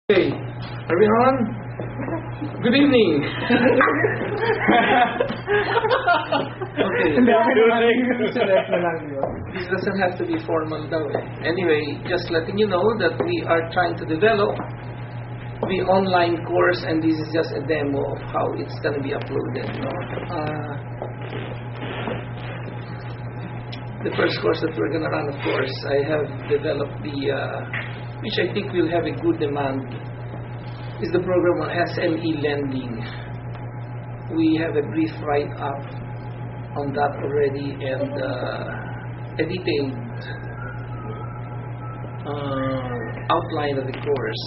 Hey, are we on? Good evening. Okay. This doesn't have to be formal though. Anyway, just letting you know that we are trying to develop the online course, and this is just a demo of how it's going to be uploaded. The first course that we're going to run, of course, I have developed the, which I think will have a good demand, is the program on SME lending. We have a brief write-up on that already, and a detailed outline of the course,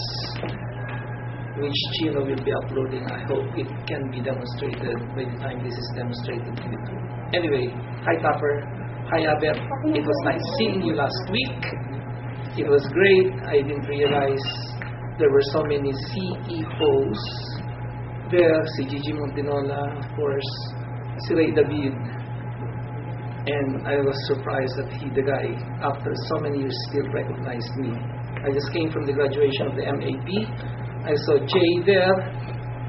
which Chino will be uploading. I hope it can be demonstrated by the time this is demonstrated to you. Anyway, hi Topper. Hi Abet, it was nice seeing you last week. It was great. I didn't realize there were so many CEOs there. Si Gigi Montinola, of course, si Ray David. And I was surprised that the guy, after so many years, still recognized me. I just came from the graduation of the MAP. I saw Jay there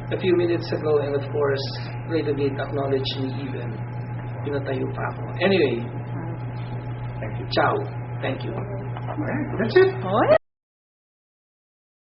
a few minutes ago, and of course, Ray David acknowledged me even. Pinatayo pa ako. Anyway, thank you. Ciao. Thank you. That's it.